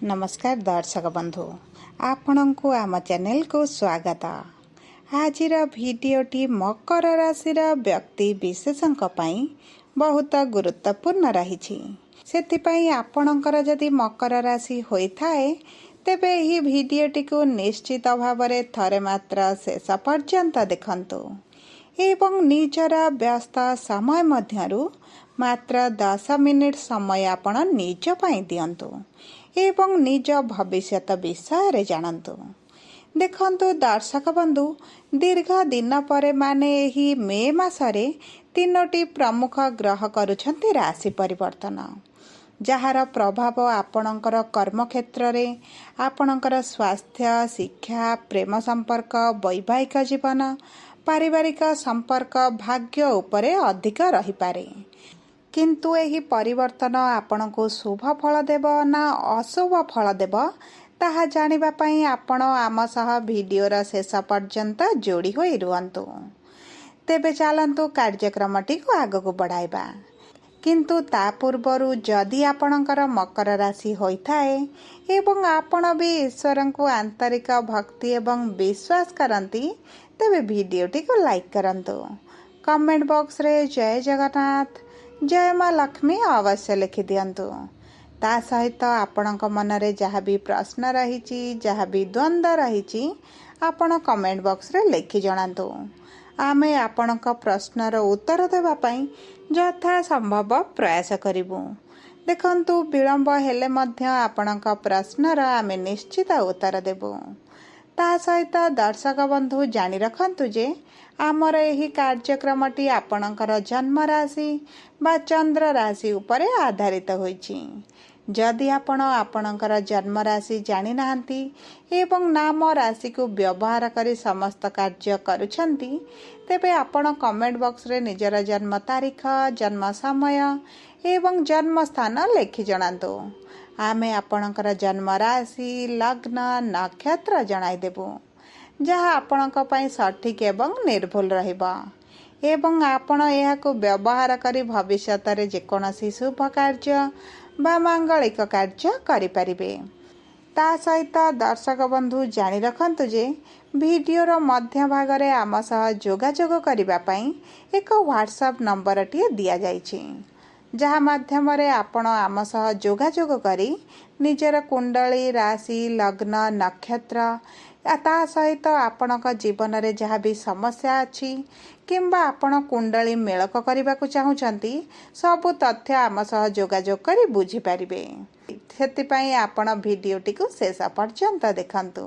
नमस्कार दर्शक बंधु आपण को आम चैनल को स्वागत। आज भिडटी मकर राशि व्यक्ति विशेषों बहुत गुरुत्वपूर्ण रही। से आपणकर जदि मकर राशि होता है तेबे यही भिडटी को निश्चित भाव थरे मात्र शेष पर्यंत देखंतु एवं निजर व्यस्त समय मध्यरु मात्र 10 मिनिट समय आपण निज पाई दियंतु एवं निज भविष्यत विषय रे जानतु। देखंतु दर्शक बंधु दीर्घ दिन पर माने एही मे मासरे 3टी प्रमुख ग्रह करुछंती राशि परिवर्तन, जार प्रभाव आपणकर कर्म क्षेत्र रे, आपणकर स्वास्थ्य, शिक्षा, प्रेम संपर्क, वैवाहिक जीवन, पारिवारिक संपर्क, भाग्य उपरे अधिक रही पारे। किंतु एही परिवर्तन आपण को शुभ फल देव ना अशुभ फल देव ताहा जानिबा पई आपण आम सह भिडियोर शेष पर्यंत जोड़ी होई रुहंतु। तेबे चलंतु कार्यक्रमटी को आगको बढ़ाइबा। किंतु ता पूर्वरु जदि आपणकर मकर राशि होइथाए एवं आपण भी ईश्वर को आंतरिक भक्ति एवं विश्वास करंती तेबे भिडियोटी को लाइक करंतु। कमेंट बॉक्स रे जय जगन्नाथ, जय माँ लक्ष्मी अवश्य लिखि दियंतु। ता सहित आपणक मनरे जहाँ भी प्रश्न रही, जहाँ भी द्वंद्व रही, आपण कमेंट बॉक्स रे लिखि जणांतु। आमे आपणक प्रश्नर उत्तर देवा पई यथा संभव प्रयास करिबु। देखंतु विलंब हेले मध्य आपणक प्रश्नर आमे निश्चित उत्तर देबु। ता सहित दर्शक बंधु जानी रखंतु जे आमर यही कार्यक्रमटी आपणकर जन्म राशि बा चंद्र राशि उपरे आधारित होइछि। जदि आपण आपणकर जन्म राशि जानि नाहंती एवं नाम राशि को व्यवहार करी समस्त कार्य करुछंती तेबे आपण कमेंट बॉक्स रे निजर जन्म तारीख, जन्म समय एवं जन्म स्थान लिखि जणांतु। आमे आपणकर जन्म राशि, लग्न, नक्षत्र जणाई देबु, जहाँ आपणक पई सठिक एवं निर्भुल रहिबा एवं आपण एहाको व्यवहार करी भविष्यत रे जेकोनोसी शुभ कार्य बा मांगलिक कार्य करि परिबे। ता सहित दर्शक बंधु जानी रखंतु जे भिडियोर मध्य भाग रे आम सह जोगाजोग करिबा पई एक व्हाट्सएप नंबर टी दिया जाइछि, जहाँ माध्यम रे आपण आम सह जोगाजोग करी निजर कुंडली, राशि, लग्न, नक्षत्र ता सहित आपणक जीवन रे जहाँ भी समस्या अछि किंबा आपण कुंडली मेलक करबाकू चाहुचंती सबु तथ्य आम सह जोगाजोग करी बुझी पारिबे। सेति पई आपण भिडियोटी को शेष पर्यंत देखंतु।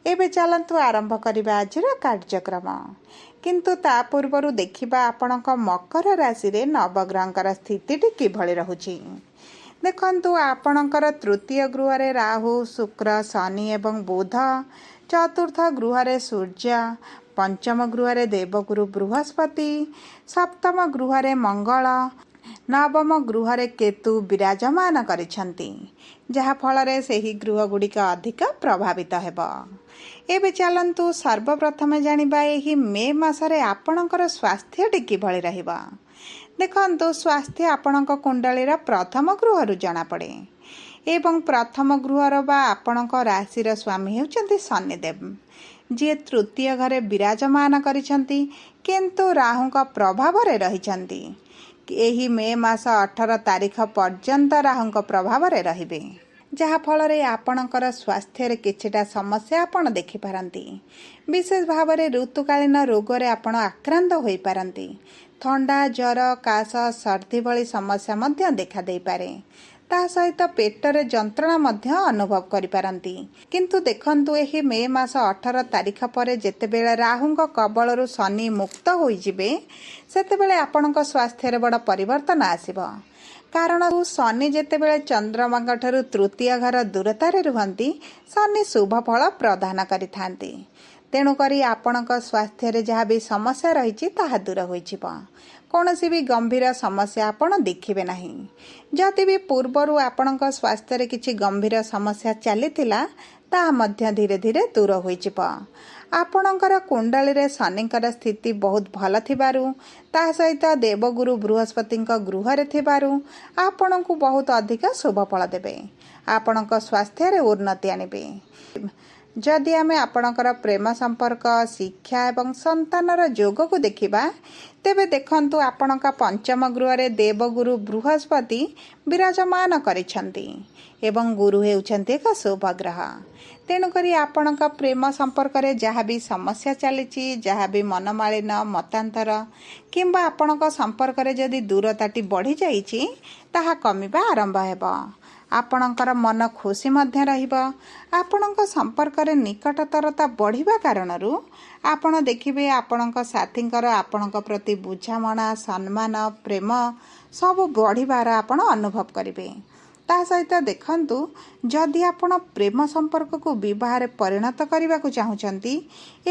एबे चलंतु आरंभ करिबा आजिर कार्यक्रम। किंतु ता पूर्वरु देखिबा आपणक मकर राशि रे नवग्रहंकर स्थितिटी किभଳି रहुछि। देखंतु आपणकर तृतीय गृह रे राहु, शुक्र, शनि एवं बुध, चतुर्थ गृह रे सूर्य, पंचम गृह रे देवगुरु बृहस्पति, सप्तम गृह रे मंगल, नवम गृह रे केतु विराजमान करिछंती, जहा फल रे सेही गृह गुड़िक अधिक प्रभावित हेबा। एबे चलंतु सर्वप्रथम जानिबा एही मे मासरे आपणकर स्वास्थ्यटी किभଳି रहिबा। देखंतु स्वास्थ्य आपणक कुंडलीर प्रथम गृहरु जना पड़े एवं प्रथम गृहर बा आपणक राशिर स्वामी हेउचंती शनिदेव, जे तृतीय घरे विराजमान करिछंती किंतु राहुक प्रभाव रे रहिछंती। एही मे मास 18 तारीख पर्यंत राहुक प्रभाव रे रहिबे, जहा फल रे आपणकर स्वास्थ्य रे किछिटा समस्या आपण देखि पारंती। विशेष भाव रे ऋतुकालीन रोग रे आपण आक्रांत होई पारंती। थंडा, ज्वर, काश, सर्दी भली समस्या मध्य देखा देई पारे। ता सहित पेटरे जंत्रणा मध्य अनुभव करि पारंती। किंतु देखंतु एही मे मास 18 तारीख पर जेतेबेले राहुंक कबलरु शनि मुक्त होई जिबे सेतेबेले आपणक स्वास्थ्य रे बड़ परिवर्तन आसीबो। कारण शनि जेतेबेले चंद्रमांक ठारू तृतीय घर दूरतारे रुहंती शनि शुभ फल प्रदान करिथांती। तेणु करी आपणक स्वास्थ्य रे जहाँ भी समस्या रही ताहा दूर होई जिबो। कौनसी भी गंभीर समस्या आपण देखिबे नहीं। जदि भी पूर्वरु आपणक स्वास्थ्य रे किछि गंभीर समस्या चलीथिला ତାହା ମଧ୍ୟ ଧୀରେ ଧୀରେ ଦୂର ହୋଇଯିବ। ଆପଣଙ୍କର କୁଣ୍ଡଳୀରେ ଶନିଙ୍କର ସ୍ଥିତି ବହୁତ ଭଲ ଥିବାରୁ ତା ସହିତ ଦେବଗୁରୁ ବୃହସ୍ପତିଙ୍କ ଗୃହରେ ଥିବାରୁ ଆପଣଙ୍କୁ ବହୁତ ଅଧିକ ଶୁଭ ଫଳ ଦେବେ। ଆପଣଙ୍କ ସ୍ୱାସ୍ଥ୍ୟରେ ଉନ୍ନତି ଆଣିବେ। ଯଦି ଆମେ ଆପଣଙ୍କର ପ୍ରେମ ସମ୍ପର୍କ, ଶିକ୍ଷା ଏବଂ ସନ୍ତାନର ଯୋଗକୁ ଦେଖିବା, ତେବେ ଦେଖନ୍ତୁ ଆପଣଙ୍କ ପଞ୍ଚମ ଗୃହରେ ଦେବଗୁରୁ ବୃହସ୍ପତି ବିରାଜମାନ କରିଛନ୍ତି ଏବଂ ଗୁରୁ ହେଉଛନ୍ତି ଏକ ଶୁଭ ଗ୍ରହ। ତେଣୁକରି ଆପଣଙ୍କ ପ୍ରେମ ସମ୍ପର୍କରେ ଯାହା ବି ସମସ୍ୟା ଚାଲିଛି, ଯାହା ବି ମନମାଳିନ, ମତାନ୍ତର କିମ୍ବା ଆପଣଙ୍କ ସମ୍ପର୍କରେ ଯଦି ଦୂରତାଟି ବଢ଼ିଯାଇଛି, ତାହା କମିବା ଆରମ୍ଭ ହେବ। ଆପଣଙ୍କର ମନ ଖୁସି ମଧ୍ୟ ରହିବ। ଆପଣଙ୍କ ସମ୍ପର୍କରେ ନିକଟତରତା ବଢ଼ିବା କାରଣରୁ ଆପଣ ଦେଖିବେ ଆପଣଙ୍କ ସାଥୀଙ୍କର ଆପଣଙ୍କ ପ୍ରତି ବୁଝାମଣା, ସମ୍ମାନ, ପ୍ରେମ ସବୁ ବଢ଼ିବାର ଆପଣ ଅନୁଭବ କରିବେ। ତା ସହିତ ଦେଖନ୍ତୁ, ଯଦି ଆପଣ ପ୍ରେମ ସମ୍ପର୍କକୁ ବିବାହରେ ପରିଣତ କରିବାକୁ ଚାହୁଁଛନ୍ତି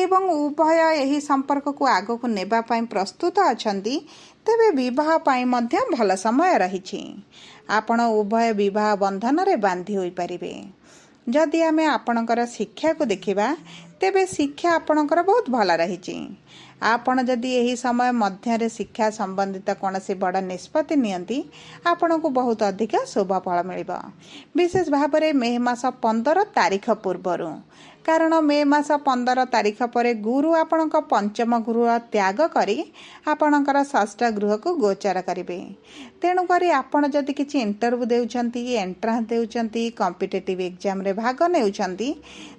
ଏବଂ ଉଭୟ ଏହି ସମ୍ପର୍କକୁ ଆଗକୁ ନେବା ପାଇଁ ପ୍ରସ୍ତୁତ ଅଛନ୍ତି, ତେବେ ବିବାହ ପାଇଁ ମଧ୍ୟ ଭଲ ସମୟ ରହିଛି। ଆପଣ ଉଭୟ ବିବାହ ବନ୍ଧନରେ ବାନ୍ଧି ହୋଇପାରିବେ। ଯଦି ଆମେ ଆପଣଙ୍କର ଶିକ୍ଷାକୁ ଦେଖିବା, ତେବେ ଶିକ୍ଷା ଆପଣଙ୍କର ବହୁତ ଭଲ ରହିଛି। ଆପଣ ଯଦି ଏହି ସମୟ ମଧ୍ୟରେ ଶିକ୍ଷା ସମ୍ବନ୍ଧିତ କୌଣସି ବଡ଼ ନିଷ୍ପତ୍ତି ନିଅନ୍ତି, ଆପଣଙ୍କୁ ବହୁତ ଅଧିକ ଶୁଭ ଫଳ ମିଳିବ। ବିଶେଷ ଭାବରେ ମେ ମାସ 15 ତାରିଖ ପୂର୍ବରୁ, କାରଣ ମେ ମାସ 15 ତାରିଖ ପରେ ଗୁରୁ ଆପଣଙ୍କ ପଞ୍ଚମ ଗୃହ ତ୍ୟାଗ କରି ଆପଣଙ୍କର ଷଷ୍ଠ ଗୃହକୁ ଗୋଚର କରିବେ। ତେଣୁକରି ଆପଣ ଯଦି କିଛି ଇଣ୍ଟରଭ୍ୟୁ ଦେଉଛନ୍ତି, ଏଣ୍ଟ୍ରାନ୍ସ ଦେଉଛନ୍ତି, କମ୍ପିଟେଟିଭ୍ ଏକ୍ଜାମରେ ଭାଗ ନେଉଛନ୍ତି,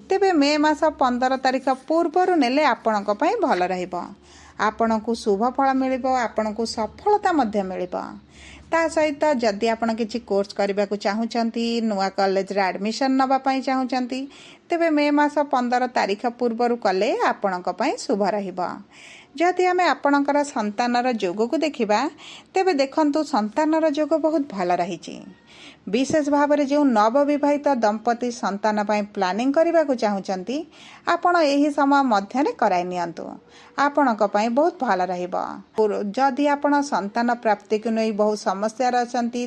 ତେବେ ମେ ମାସ 15 ତାରିଖ ପୂର୍ବରୁ ନେଲେ ଆପଣଙ୍କ ପାଇଁ ଭଲ ରହିବ। ଆପଣଙ୍କୁ ଶୁଭ ଫଳ ମିଳିବ, ଆପଣଙ୍କୁ ସଫଳତା ମଧ୍ୟ ମିଳିବ। ତା ସହିତ ଯଦି ଆପଣ କିଛି କୋର୍ସ କରିବାକୁ ଚାହୁଁଛନ୍ତି, ନୂଆ କଲେଜରେ ଆଡ଼ମିସନ୍ ନେବା ପାଇଁ ଚାହୁଁଛନ୍ତି, ତେବେ ମେ ମାସ 15 ତାରିଖ ପୂର୍ବରୁ କଲେ ଆପଣଙ୍କ ପାଇଁ ଶୁଭ ରହିବ। ଯଦି ଆମେ ଆପଣଙ୍କର ସନ୍ତାନର ଯୋଗକୁ ଦେଖିବା, ତେବେ ଦେଖନ୍ତୁ ସନ୍ତାନର ଯୋଗ ବହୁତ ଭଲ ରହିଛି। ବିଶେଷ ଭାବରେ ଯେଉଁ ନବବିବାହିତ ଦମ୍ପତି ସନ୍ତାନ ପାଇଁ ପ୍ଲାନିଂ କରିବାକୁ ଚାହୁଁଛନ୍ତି, ଆପଣ ଏହି ସମୟ ମଧ୍ୟରେ କରାଇ ନିଅନ୍ତୁ। ଆପଣଙ୍କ ପାଇଁ ବହୁତ ଭଲ ରହିବ। ଯଦି ଆପଣ ସନ୍ତାନ ପ୍ରାପ୍ତିକୁ ନେଇ ବହୁ ସମସ୍ୟାରେ ଅଛନ୍ତି,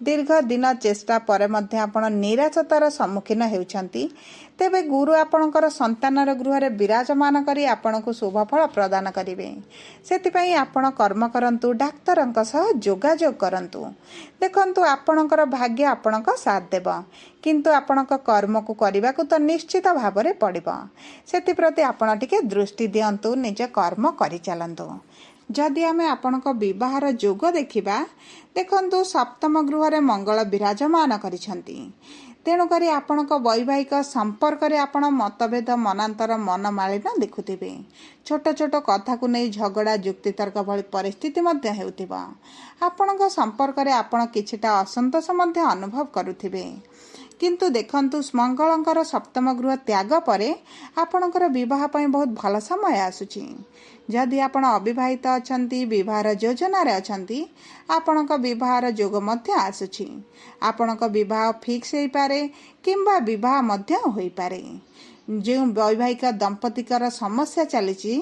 ଦୀର୍ଘ ଦିନ ଚେଷ୍ଟା ପରେ ମଧ୍ୟ ଆପଣ ନିରାଶତାର ସମ୍ମୁଖୀନ ହେଉଛନ୍ତି, ତେବେ ଗୁରୁ ଆପଣଙ୍କର ସନ୍ତାନର ଗୃହରେ ବିରାଜମାନ କରି ଆପଣଙ୍କୁ ଶୁଭ ଫଳ ପ୍ରଦାନ କରିବେ। ସେଥିପାଇଁ ଆପଣ କର୍ମ କରନ୍ତୁ, ଡାକ୍ତରଙ୍କ ସହ ଯୋଗାଯୋଗ କରନ୍ତୁ। ଦେଖନ୍ତୁ, ଆପଣଙ୍କର ଭାଗ୍ୟ ଆପଣଙ୍କ ସାଥ ଦେବ, କିନ୍ତୁ ଆପଣଙ୍କ କର୍ମକୁ କରିବାକୁ ତ ନିଶ୍ଚିତ ଭାବରେ ପଡ଼ିବ। ସେଥିପ୍ରତି ଆପଣ ଟିକେ ଦୃଷ୍ଟି ଦିଅନ୍ତୁ, ନିଜ କର୍ମ କରିଚାଲନ୍ତୁ। ଯଦି ଆମେ ଆପଣଙ୍କ ବିବାହର ଯୋଗ ଦେଖିବା, ଦେଖନ୍ତୁ ସପ୍ତମ ଗୃହରେ ମଙ୍ଗଳ ବିରାଜମାନ କରିଛନ୍ତି। ତେଣୁକରି ଆପଣଙ୍କ ବୈବାହିକ ସମ୍ପର୍କରେ ଆପଣ ମତଭେଦ, ମନାନ୍ତର, ମନମାଳିନ ଦେଖୁଥିବେ। ଛୋଟ ଛୋଟ କଥାକୁ ନେଇ ଝଗଡ଼ା, ଯୁକ୍ତିତର୍କ ଭଳି ପରିସ୍ଥିତି ମଧ୍ୟ ହେଉଥିବ। ଆପଣଙ୍କ ସମ୍ପର୍କରେ ଆପଣ କିଛିଟା ଅସନ୍ତୋଷ ମଧ୍ୟ ଅନୁଭବ କରୁଥିବେ। କିନ୍ତୁ ଦେଖନ୍ତୁ, ମଙ୍ଗଳଙ୍କର ସପ୍ତମ ଗୃହ ତ୍ୟାଗ ପରେ ଆପଣଙ୍କର ବିବାହ ପାଇଁ ବହୁତ ଭଲ ସମୟ ଆସୁଛି। ଯଦି ଆପଣ ଅବିବାହିତ ଅଛନ୍ତି, ବିବାହର ଯୋଜନାରେ ଅଛନ୍ତି, ଆପଣଙ୍କ ବିବାହର ଯୋଗ ମଧ୍ୟ ଆସୁଛି। ଆପଣଙ୍କ ବିବାହ ଫିକ୍ସ ହୋଇପାରେ କିମ୍ବା ବିବାହ ମଧ୍ୟ ହୋଇପାରେ। ଯେଉଁ ବୈବାହିକ ଦମ୍ପତିଙ୍କର ସମସ୍ୟା ଚାଲିଛି,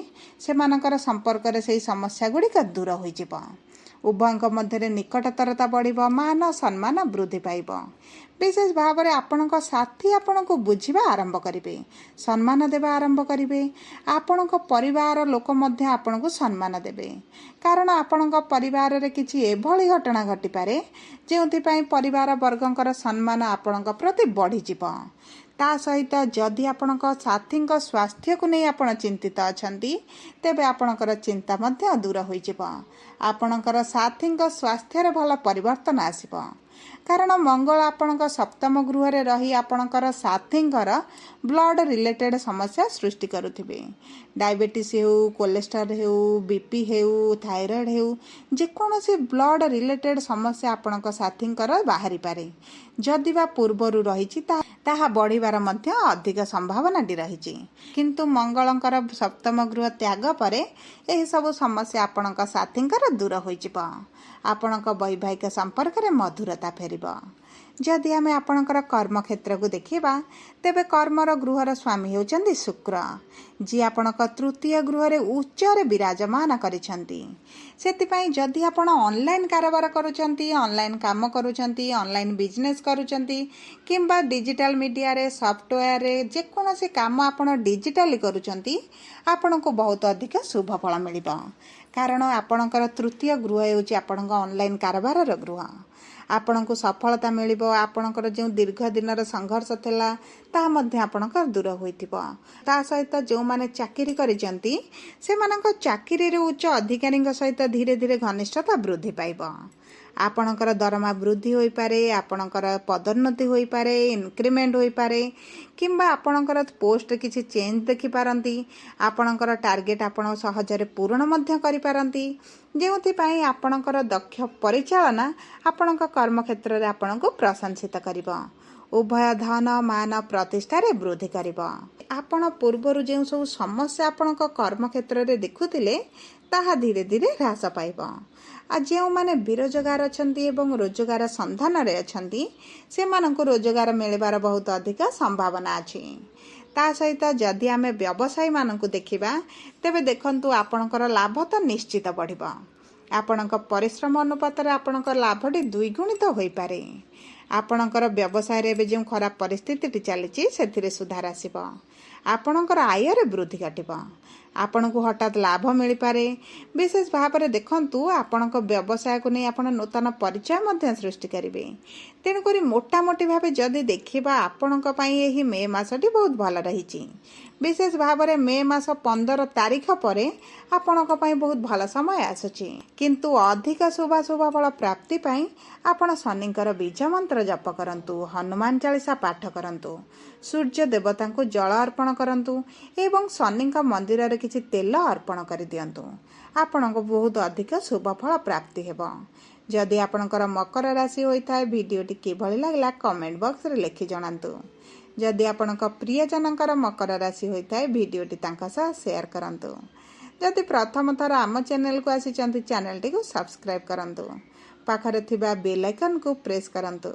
ସେମାନଙ୍କର ସମ୍ପର୍କରେ ସେହି ସମସ୍ୟା ଗୁଡ଼ିକ ଦୂର ହୋଇଯିବ। ଉଭୟଙ୍କ ମଧ୍ୟରେ ନିକଟତରତା ବଢ଼ିବ, ମାନ ସମ୍ମାନ ବୃଦ୍ଧି ପାଇବ। ବିଶେଷ ଭାବରେ ଆପଣଙ୍କ ସାଥୀ ଆପଣଙ୍କୁ ବୁଝିବା ଆରମ୍ଭ କରିବେ, ସମ୍ମାନ ଦେବା ଆରମ୍ଭ କରିବେ। ଆପଣଙ୍କ ପରିବାର ଲୋକ ମଧ୍ୟ ଆପଣଙ୍କୁ ସମ୍ମାନ ଦେବେ, କାରଣ ଆପଣଙ୍କ ପରିବାରରେ କିଛି ଏଭଳି ଘଟଣା ଘଟିପାରେ ଯେଉଁଥିପାଇଁ ପରିବାର ବର୍ଗଙ୍କର ସମ୍ମାନ ଆପଣଙ୍କ ପ୍ରତି ବଢ଼ିଯିବ। ତା ସହିତ ଯଦି ଆପଣଙ୍କ ସାଥୀଙ୍କ ସ୍ୱାସ୍ଥ୍ୟକୁ ନେଇ ଆପଣ ଚିନ୍ତିତ ଅଛନ୍ତି, ତେବେ ଆପଣଙ୍କର ଚିନ୍ତା ମଧ୍ୟ ଦୂର ହୋଇଯିବ। ଆପଣଙ୍କର ସାଥୀଙ୍କ ସ୍ୱାସ୍ଥ୍ୟରେ ଭଲ ପରିବର୍ତ୍ତନ ଆସିବ, କାରଣ ମଙ୍ଗଳ ଆପଣଙ୍କ ସପ୍ତମ ଗୃହରେ ରହି ଆପଣଙ୍କର ସାଥୀଙ୍କର ବ୍ଲଡ଼ ରିଲେଟେଡ୍ ସମସ୍ୟା ସୃଷ୍ଟି କରୁଥିବେ। ଡାଇବେଟିସ୍ ହେଉ, କୋଲେଷ୍ଟ୍ରଲ୍ ହେଉ, ବିପି ହେଉ, ଥାଇରଏଡ଼୍ ହେଉ, ଯେକୌଣସି ବ୍ଲଡ଼ ରିଲେଟେଡ୍ ସମସ୍ୟା ଆପଣଙ୍କ ସାଥୀଙ୍କର ବାହାରିପାରେ। ଯଦି ବା ପୂର୍ବରୁ ରହିଛି, ତାହା ବଢ଼ିବାର ମଧ୍ୟ ଅଧିକ ସମ୍ଭାବନାଟି ରହିଛି। କିନ୍ତୁ ମଙ୍ଗଳଙ୍କର ସପ୍ତମ ଗୃହ ତ୍ୟାଗ ପରେ ଏହିସବୁ ସମସ୍ୟା ଆପଣଙ୍କ ସାଥୀଙ୍କର ଦୂର ହୋଇଯିବ। ଆପଣଙ୍କ ବୈବାହିକ ସମ୍ପର୍କରେ ମଧୁରତା ଫେରିବ। जदि आमे आपणकर कर्मक्षेत्र को देखिबा तेबे कर्मर गृहर स्वामी होउचंदी शुक्र, जी आपणक तृतीय गृह उच्च विराजमान करिसंती। सेतिपई जदि आपण ऑनलाइन कारोबार करूचंती, ऑनलाइन काम करूचंती, ऑनलाइन बिजनेस करूचंती किंबा डिजिटल मीडिया रे सॉफ्टवेयर रे जेकोनोसी काम आपण डिजिटली करूचंती, आपणको बहुत अधिक शुभ फल मिलिबा। कारण आपणकर तृतीय गृह हेउची आपणक ऑनलाइन कारोबार गृह। आपणको सफलता मिलिबो। आपणकर जो दीर्घ दिनर संघर्ष थिला ता मध्ये आपणकर दूर होइतिबो। ता सहित जो माने चाकरी करिसंती से मानक चाकरी रे उच्च अधिकारी सहित धीरे धीरे घनिष्ठता वृद्धि पाइबो। आपणकर दरमा वृद्धि होई पारे, आपणकर पदोन्नति होई पारे, इनक्रीमेंट होई पारे किंबा आपणकर पोस्ट किछि चेंज देखि पारंती। आपणकर टार्गेट आपण सहजरे पूर्ण मध्य करि पारंती, जेउथि पई आपणकर दक्ष परिचालना आपणक कर्मक्षेत्र रे आपणको प्रशंसित करिबो। उभय धन मान प्रतिष्ठा रे वृद्धि करिबो। आपण पूर्वरु जे सब समस्या आपणक कर्मक्षेत्र रे देखुतिले ताहा धीरे धीरे ह्रास पाइबो। आ जो माने बेरोजगार अछंती एवं रोजगार संधान रे अछंती से माननको रोजगार मिलबार बहुत अधिक संभावना अछि। ता सहित जदि आमे व्यवसायी माननको देखिबा तेबे देखंतु आपणकर लाभ तो निश्चित बढ़िबो। आपणक परिश्रम अनुपात रे आपणकर लाभटी द्विगुणित होई पारे। आपणकर व्यवसाय रे जो खराब परिस्थिति चलीची सेथिरे सुधार आसीबो। आपणकर आय रे वृद्धि घटिबो। आपनको हठात लाभ मिल पारे। विशेष भाव में देखंतु आपणक व्यवसाय को नहीं आपण नूतन परिचय मध्य सृष्टि करिवे। तेणुकरी मोटामोटी भाव जदि देखिबा आपणक पई एही मे मासटी बहुत भल रहिची। विशेष भाव में मे मास 15 तारीख परे आपणक पई बहुत भल समय आसुची। किंतु अधिक शुभ फल प्राप्ति पई आपण शनिकर बीज मंत्र जप करंतु, हनुमान चालीसा पाठ करंतु, सूर्य देवता को जल अर्पण करंतु एवं शनिक मंदिर रे किछि तेल अर्पण कर दियंतु। आपणको बहुत अधिक शुभ फल प्राप्ति हेबो। जदि आपणकर मकर राशि होइथाय वीडियोटी किभଳି लागला कमेंट बॉक्स रे लिखि जणांतु। जदि आपणक प्रियजनकर मकर राशि होइथाय वीडियोटी तांका सह शेयर करंतु। जदि प्रथम थर आम चैनल को आसी चंती चैनल टी को सब्सक्राइब करंतु। पाखरे थिबा बेल आइकन को प्रेस करंतु